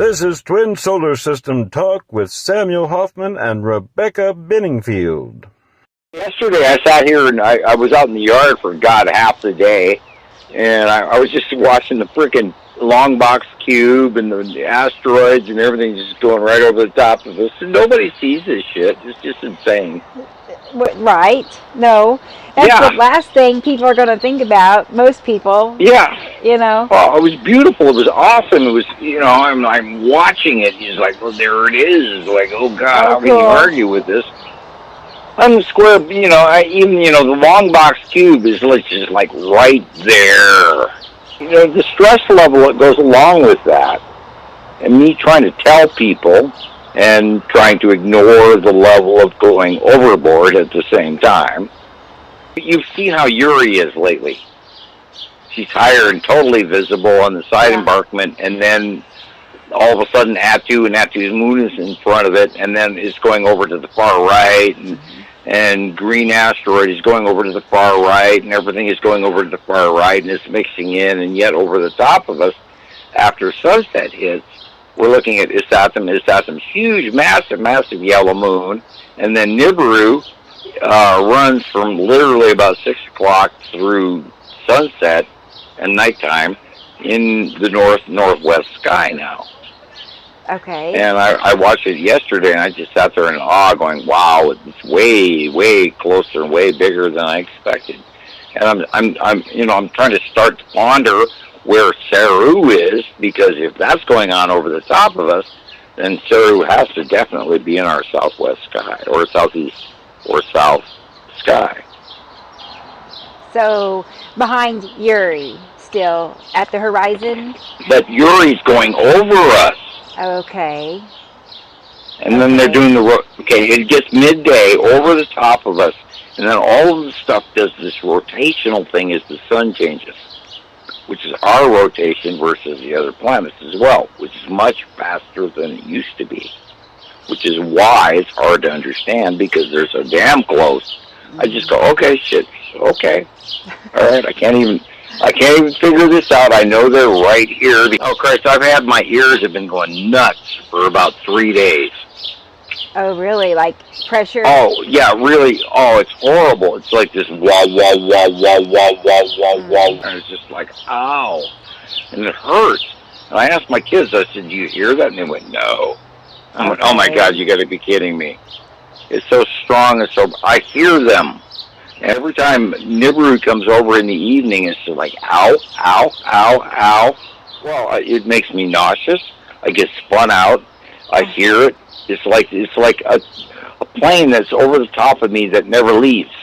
This is Twin Solar System Talk with Samuel Hofman and Rebecca Benningfield. Yesterday I sat here and I was out in the yard for, God, half the day, and I was just watching the freaking long box cube and the asteroids and everything just going right over the top of us. And nobody sees this shit. It's just insane. Right. No. That's the last thing people are going to think about. Most people. Yeah. You know. Oh, it was beautiful. It was awesome. It was, you know, I'm watching it. He's like, well, there it is. Like, oh, God, how can you argue with this? On the square, you know, the long box cube is just like right there. You know, the stress level that goes along with that, and me trying to tell people and trying to ignore the level of going overboard at the same time. You've seen how Yuri is lately. She's higher and totally visible on the side embarkment, and then all of a sudden Atu's moon is in front of it, and then it's going over to the far right, and green asteroid is going over to the far right, and everything is going over to the far right, and it's mixing in, and yet over the top of us, after sunset hits, we're looking at Isatham, huge, massive yellow moon, and then Nibiru runs from literally about 6 o'clock through sunset and nighttime in the northwest sky now. Okay. And I watched it yesterday, and I just sat there in awe, going, "Wow, it's way closer and way bigger than I expected." And I'm trying to start to ponder where Sarru is, because if that's going on over the top of us, then Sarru has to definitely be in our southwest sky, or southeast, or south sky. So behind Yuri, still at the horizon. But Yuri's going over us. Okay. And then they're doing it gets midday over the top of us, and then all of the stuff does this rotational thing as the sun changes, which is our rotation versus the other planets as well, which is much faster than it used to be, which is why it's hard to understand, because they're so damn close. I just go, okay, all right, I can't even figure this out. I know they're right here. Oh, Christ, my ears have been going nuts for about 3 days. Oh, really? Like pressure? Oh, yeah, really. Oh, it's horrible. It's like this wah. And it's just like, ow. And it hurts. And I asked my kids, I said, do you hear that? And they went, no. I went, oh, my God, you got to be kidding me. It's so strong, and so I hear them. Every time Nibiru comes over in the evening, it's just like, ow, ow, ow, ow. Well, it makes me nauseous. I get spun out. I hear it. It's like a plane that's over the top of me that never leaves.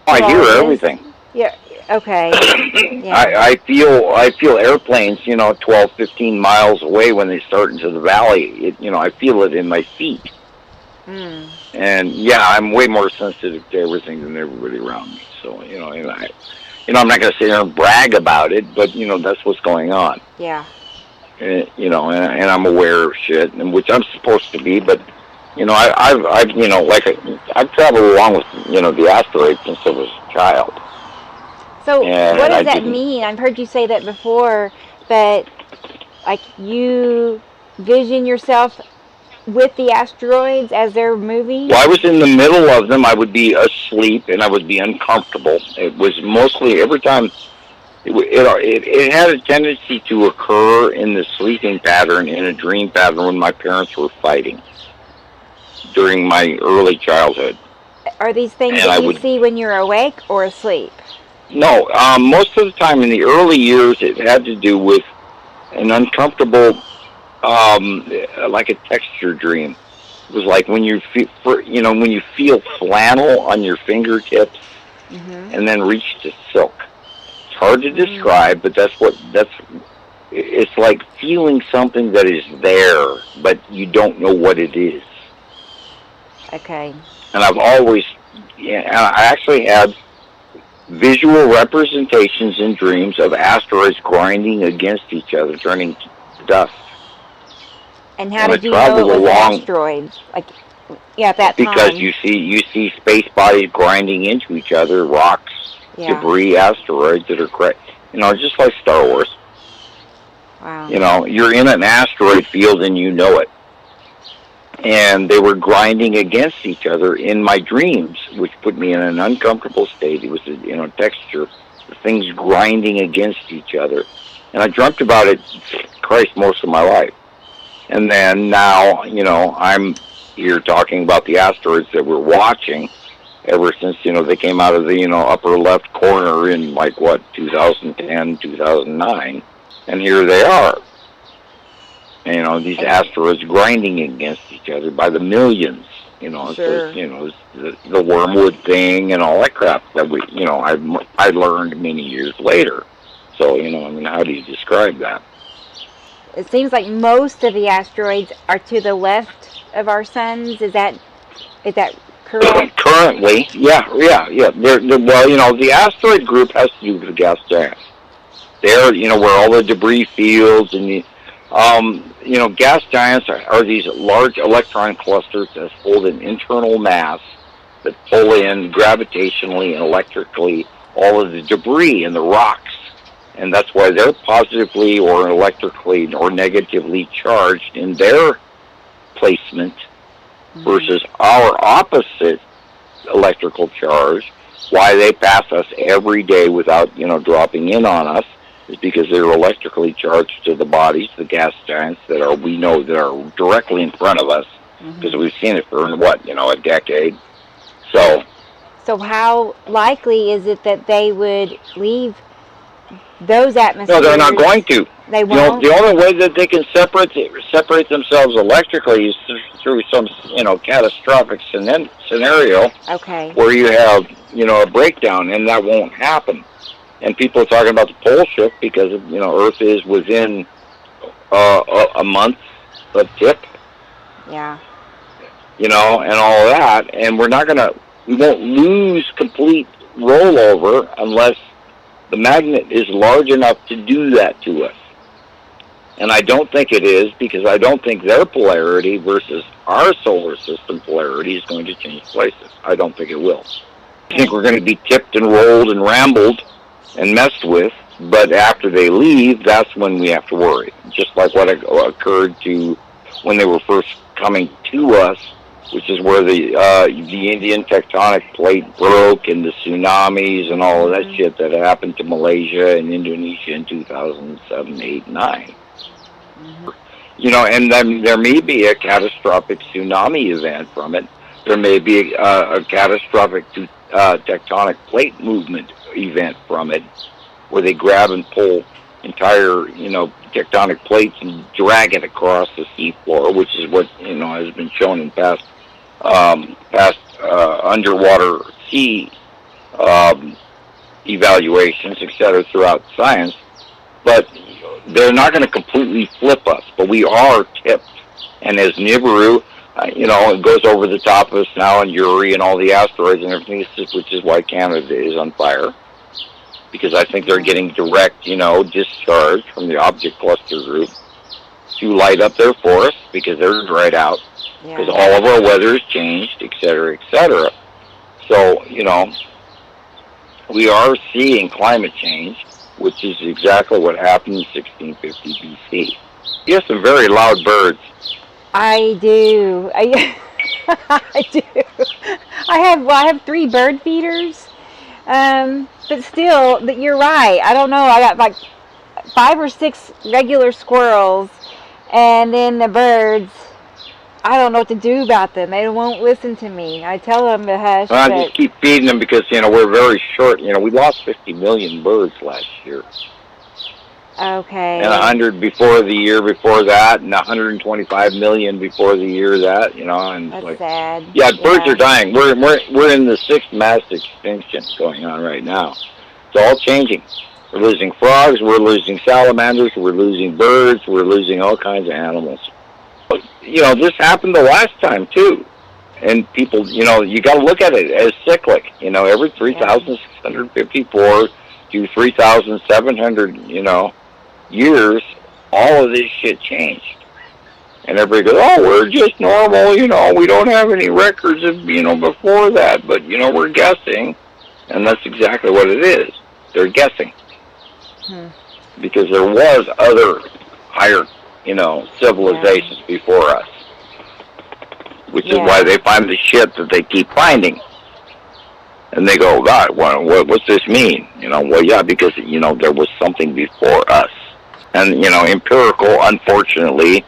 I hear everything. Yeah. Okay. Yeah. I feel airplanes, 12, 15 miles away when they start into the valley. I feel it in my feet. Mm. And I'm way more sensitive to everything than everybody around me. So, I'm not going to sit here and brag about it, but that's what's going on. Yeah. And I'm aware of shit, and which I'm supposed to be, but I've traveled along with the asteroids since I was a child. So what does that mean? I've heard you say that before, that like you vision yourself with the asteroids as they're moving? Well, I was in the middle of them. I would be asleep and I would be uncomfortable. It was mostly every time. It had a tendency to occur in the sleeping pattern, in a dream pattern, when my parents were fighting during my early childhood. Are these things that you see when you're awake or asleep? No, most of the time in the early years, it had to do with an uncomfortable, like a texture dream. It was like when you feel flannel on your fingertips, and then reach to silk. Hard to describe, but it's like feeling something that is there, but you don't know what it is. Okay. And I actually had visual representations in dreams of asteroids grinding against each other, turning to dust. And how did you know it was asteroids? Like, at that time? Because you see space bodies grinding into each other, rocks, debris, asteroids that are just like Star Wars. Wow. You know, you're in an asteroid field and you know it. And they were grinding against each other in my dreams, which put me in an uncomfortable state. It was, texture. The things grinding against each other. And I dreamt about it, Christ, most of my life. And then now, I'm here talking about the asteroids that we're watching ever since, they came out of the, upper left corner in 2010, 2009. And here they are. These asteroids grinding against each other by the millions. Sure. The wormwood thing and all that crap that I learned many years later. So, how do you describe that? It seems like most of the asteroids are to the left of our suns. Is that correct? Currently, yeah. The asteroid group has to do with the gas giants. They're, where all the debris fields and the gas giants are these large electron clusters that hold an internal mass that pull in gravitationally and electrically all of the debris and the rocks. And that's why they're positively or electrically or negatively charged in their placement versus our opposite electrical charge. Why they pass us every day without, dropping in on us is because they're electrically charged to the bodies, the gas giants that are directly in front of us, because we've seen it for, a decade. So how likely is it that they would leave those atmospheres? No, they're not going to. They won't? The only way that they can separate themselves electrically is through some, catastrophic scenario. Okay. Where you have, a breakdown, and that won't happen. And people are talking about the pole shift because, Earth is within a month of tip. Yeah. And all of that. And we won't lose complete rollover unless the magnet is large enough to do that to us. And I don't think it is, because I don't think their polarity versus our solar system polarity is going to change places. I don't think it will. I think we're going to be tipped and rolled and rambled and messed with, but after they leave, that's when we have to worry. Just like what occurred to when they were first coming to us, which is where the Indian tectonic plate broke and the tsunamis and all of that shit that happened to Malaysia and Indonesia in 2007, 8, 9. And then there may be a catastrophic tsunami event from it. There may be a catastrophic tectonic plate movement event from it, where they grab and pull entire, tectonic plates and drag it across the seafloor, which is what, has been shown in past underwater sea evaluations, etc., throughout science. But they're not going to completely flip us, but we are tipped. And as Nibiru, it goes over the top of us now, and Uri and all the asteroids and everything, which is why Canada is on fire. Because I think they're getting direct, discharge from the object cluster group to light up their forests, because they're dried out. Because all of our weather has changed, et cetera, et cetera. So, we are seeing climate change, which is exactly what happened in 1650 BC. You have some very loud birds. I do. I do. I have 3 bird feeders. But still, you're right. I don't know. I got like 5 or 6 regular squirrels, and then the birds. I don't know what to do about them. They won't listen to me. I tell them to hush. I just keep feeding them because, we're very short. We lost 50 million birds last year. Okay. And 100 before the year before that, and 125 million before the year that, and that's sad. Yeah, birds are dying. We're in the 6th mass extinction going on right now. It's all changing. We're losing frogs, we're losing salamanders, we're losing birds, we're losing all kinds of animals. But, this happened the last time too. And people, you got to look at it as cyclic. Every 3,654 to 3,700, years, all of this shit changed. And everybody goes, oh, we're just normal, we don't have any records of, before that, but, we're guessing. And that's exactly what it is. They're guessing. Because there was other higher, civilizations before us. Which is why they find the shit that they keep finding. And they go, God, what's this mean? Well, yeah, because, there was something before us. And, empirical, unfortunately,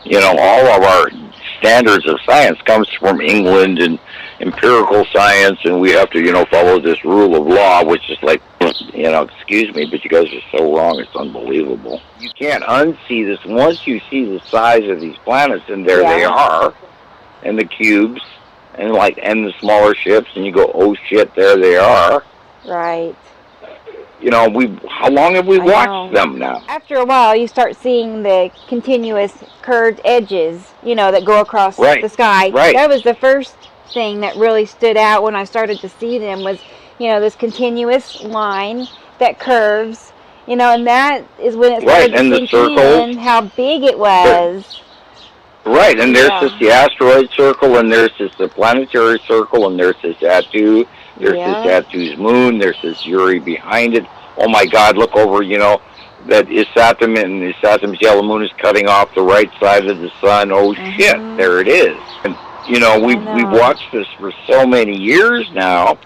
all of our standards of science comes from England and empirical science, and we have to, follow this rule of law, which is like, excuse me, but you guys are so wrong, it's unbelievable. You can't unsee this. Once you see the size of these planets, and there they are, and the cubes, and the smaller ships, and you go, oh shit, there they are. Right. How long have we watched them now? After a while, you start seeing the continuous curved edges, that go across the sky. Right. That was the first thing that really stood out when I started to see them was, this continuous line that curves, and that is when it started to sink in how big it was. Right, and there's just the asteroid circle, and there's just the planetary circle, and there's this Atu, there's this Atu's moon, there's this Uri behind it. Oh my God, look over, that Isatum, and Isatum's yellow moon is cutting off the right side of the sun. Oh shit, there it is. And, we've watched this for so many years now,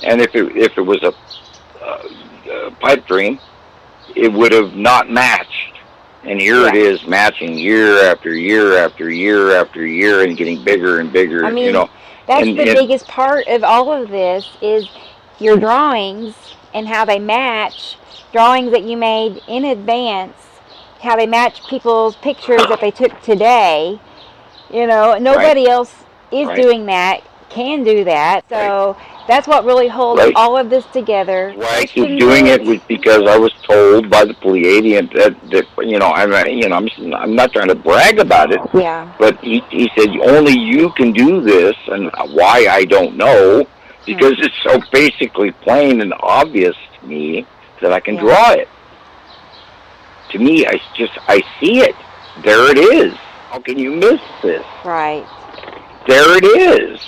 and if it was a pipe dream, it would have not matched. And here it is, matching year after year after year after year, and getting bigger and bigger. That's the biggest part of all of this is your drawings and how they match. Drawings that you made in advance, how they match people's pictures that they took today. Nobody else is doing that, can do that. So that's what really holds all of this together. Why I keep doing it was because I was told by the Pleiadian that I'm not trying to brag about it. Yeah. But he said only you can do this, and why I don't know, because it's so basically plain and obvious to me that I can draw it. To me, I see it. There it is. How can you miss this? Right. There it is.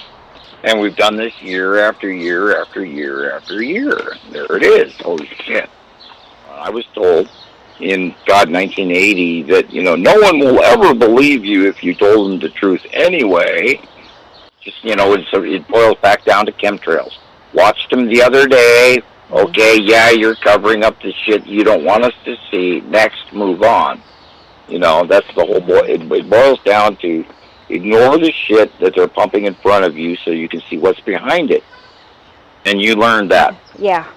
And we've done this year after year after year after year. There it is. Holy shit. I was told in 1980 that, no one will ever believe you if you told them the truth anyway. Just, it boils back down to chemtrails. Watched them the other day. Okay, you're covering up the shit you don't want us to see. Next, move on. That's the whole it boils down to ignore the shit that they're pumping in front of you so you can see what's behind it. And you learn that. Yeah,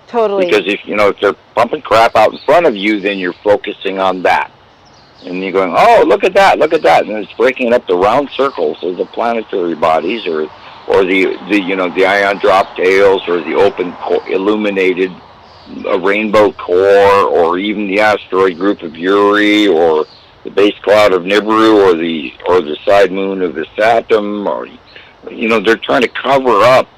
totally. Because if they're pumping crap out in front of you, then you're focusing on that. And you're going, oh, look at that. And it's breaking up the round circles of the planetary bodies or the ion drop tails or the open illuminated rainbow core or even the asteroid group of Uri or the base cloud of Nibiru or the side moon of Isatum, or they're trying to cover up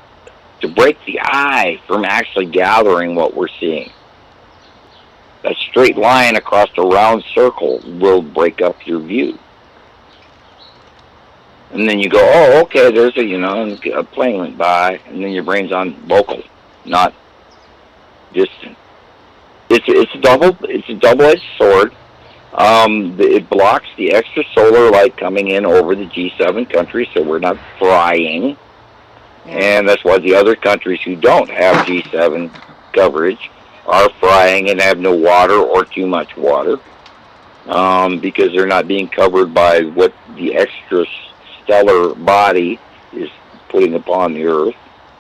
to break the eye from actually gathering what we're seeing. That straight line across a round circle will break up your view. And then you go, oh, okay, there's a plane went by, and then your brain's on local, not distant. It's a double-edged sword. It blocks the extra solar light coming in over the G7 countries, so we're not frying. And that's why the other countries who don't have G7 coverage are frying and have no water or too much water, because they're not being covered by what the extra stellar body is putting upon the Earth,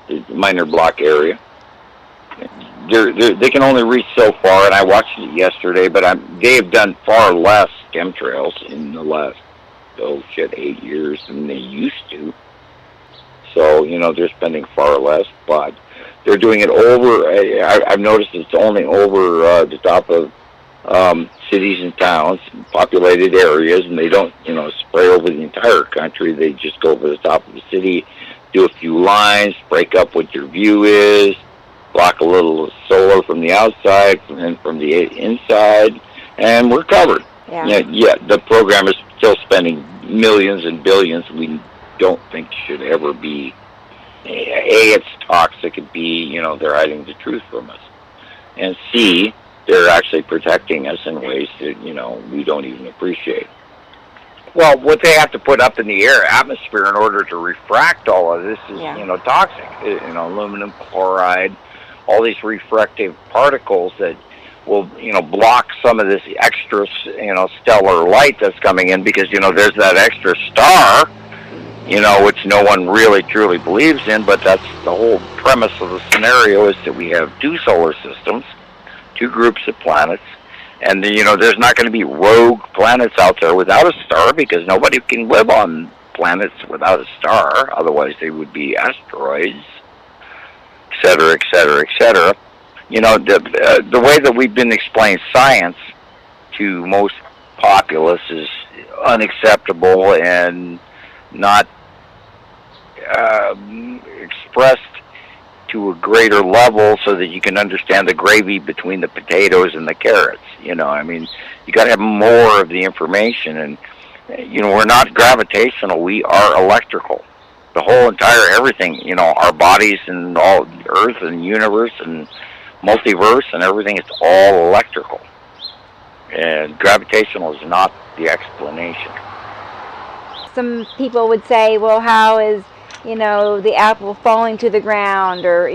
the minor block area. They can only reach so far, and I watched it yesterday, but they have done far less chemtrails in the last, 8 years than they used to. So, they're spending far less, but they're doing it over, I've noticed it's only over the top of cities and towns, populated areas, and they don't, spray over the entire country. They just go over the top of the city, do a few lines, break up what your view is, block a little solar from the outside and from the inside, and we're covered. Yeah, the program is still spending millions and billions we don't think should ever be. A, it's toxic, and B, they're hiding the truth from us. And C, they're actually protecting us in ways that, we don't even appreciate. Well, what they have to put up in the atmosphere in order to refract all of this is, toxic. Aluminum chloride, all these refractive particles that will, block some of this extra, stellar light that's coming in because, there's that extra star, which no one really truly believes in, but that's the whole premise of the scenario is that we have two solar systems, two groups of planets, and there's not going to be rogue planets out there without a star because nobody can live on planets without a star. Otherwise, they would be asteroids, et cetera, et cetera, et cetera. The way that we've been explaining science to most populace is unacceptable and not expressed to a greater level so that you can understand the gravy between the potatoes and the carrots. You got to have more of the information. And, we're not gravitational. We are electrical. The whole entire everything, our bodies and all Earth and universe and multiverse and everything, it's all electrical. And gravitational is not the explanation. Some people would say, well, how is, the apple falling to the ground, or,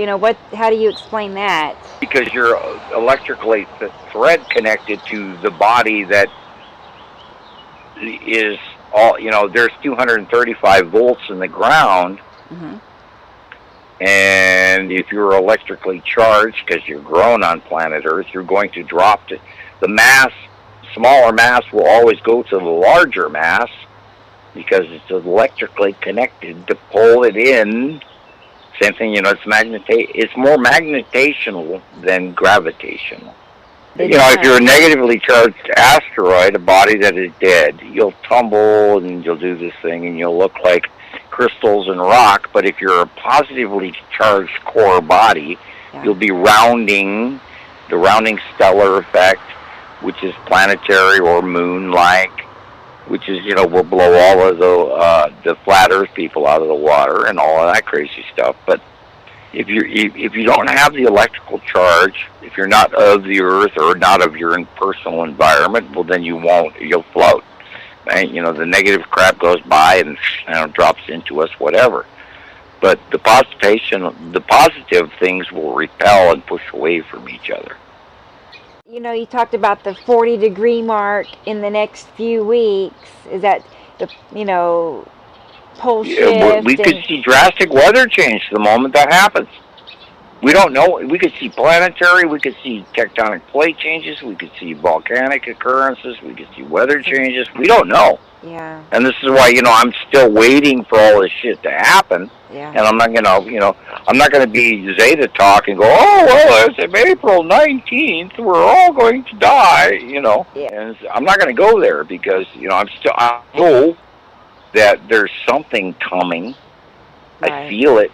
how do you explain that? Because you're electrically the thread connected to the body that is all, there's 235 volts in the ground. Mm-hmm. And if you're electrically charged, because you're grown on planet Earth, you're going to drop to the mass. Smaller mass will always go to the larger mass because it's electrically connected to pull it in. Same thing, it's more magnetational than gravitational. If you're a negatively charged asteroid, a body that is dead, you'll tumble and you'll do this thing and you'll look like crystals and rock. But if you're a positively charged core body, you'll be rounding, the rounding stellar effect, which is planetary or moon-like, which is, will blow all of the flat Earth people out of the water and all of that crazy stuff. But if you don't have the electrical charge, if you're not of the Earth or not of your personal environment, well, then you'll float. Right? The negative crap goes by and drops into us, whatever. But the positive things will repel and push away from each other. You talked about the 40-degree mark in the next few weeks. Is that the, pole shift? We could see drastic weather change the moment that happens. We don't know. We could see planetary. We could see tectonic plate changes. We could see volcanic occurrences. We could see weather changes. We don't know. Yeah. And this is why, I'm still waiting for all this shit to happen. Yeah. And I'm not I'm not going to be Zeta talk and go, oh, well, it's April 19th. We're all going to die, Yeah. And I'm not going to go there because, I know that there's something coming. Right. I feel it.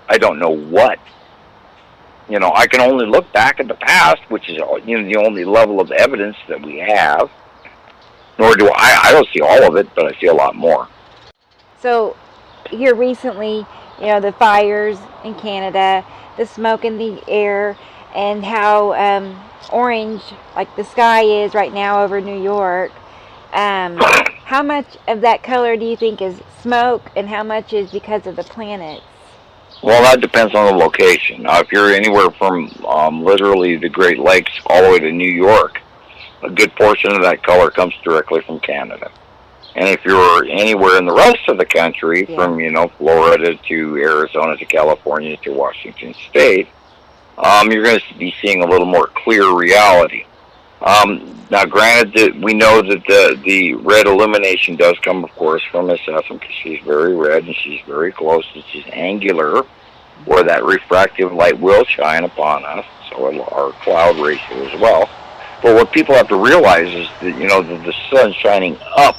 I don't know what. I can only look back at the past, which is, the only level of evidence that we have. Nor do I don't see all of it, but I see a lot more. So, here recently, the fires in Canada, the smoke in the air, and how orange, like the sky is right now over New York. How much of that color do you think is smoke, and how much is because of the planets? Well, that depends on the location. Now, if you're anywhere from literally the Great Lakes all the way to New York, a good portion of that color comes directly from Canada. And if you're anywhere in the rest of the country, from, Florida to Arizona to California to Washington State, you're going to be seeing a little more clear reality. Now, granted, that we know that the red illumination does come, of course, from Miss Ephraim, because she's very red and she's very close and she's angular, where that refractive light will shine upon us, so our cloud ratio as well. But what people have to realize is that, that the sun shining up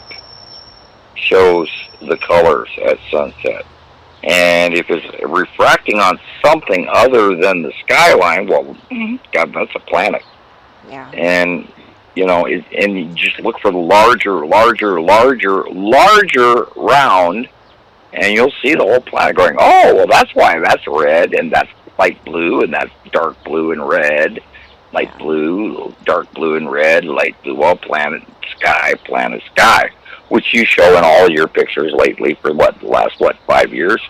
shows the colors at sunset. And if it's refracting on something other than the skyline, well, God, that's a planet. Yeah. And, and you just look for the larger round, and you'll see the whole planet going, oh, well, that's why that's red, and that's light blue, and that's dark blue and red. Light blue, dark blue and red, light blue, well, planet, sky, which you show in all your pictures lately for the last 5 years?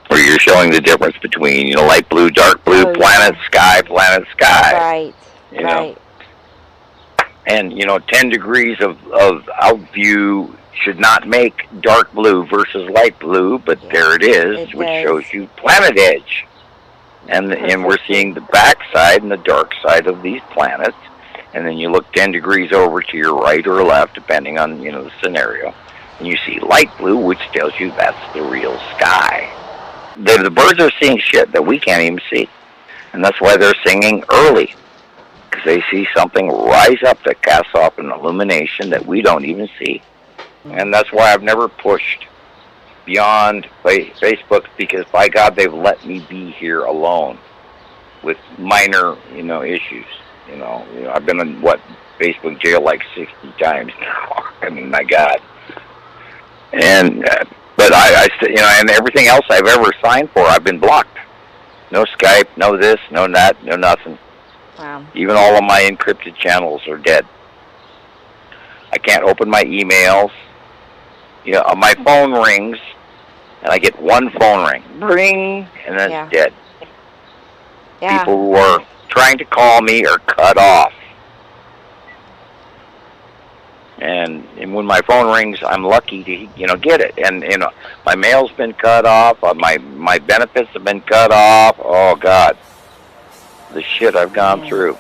Where you're showing the difference between, light blue, dark blue, planet, sky. Right, right. And, 10 degrees of out view should not make dark blue versus light blue, but there it is, which shows you planet edge. And we're seeing the back side and the dark side of these planets. And then you look 10 degrees over to your right or left, depending on, the scenario. And you see light blue, which tells you that's the real sky. The birds are seeing shit that we can't even see. And that's why they're singing early. Because they see something rise up that casts off an illumination that we don't even see. And that's why I've never pushed beyond Facebook, because by God, they've let me be here alone with minor, issues. I've been in Facebook jail like 60 times now. I mean, my God. And but I and everything else I've ever signed for, I've been blocked. No Skype, no this, no that, no nothing. Wow. Even all of my encrypted channels are dead. I can't open my emails. My phone rings, and I get one phone ring. Ring, and then it's dead. Yeah. People who are trying to call me are cut off. And when my phone rings, I'm lucky to, get it. And, my mail's been cut off. My benefits have been cut off. Oh, God. The shit I've gone through.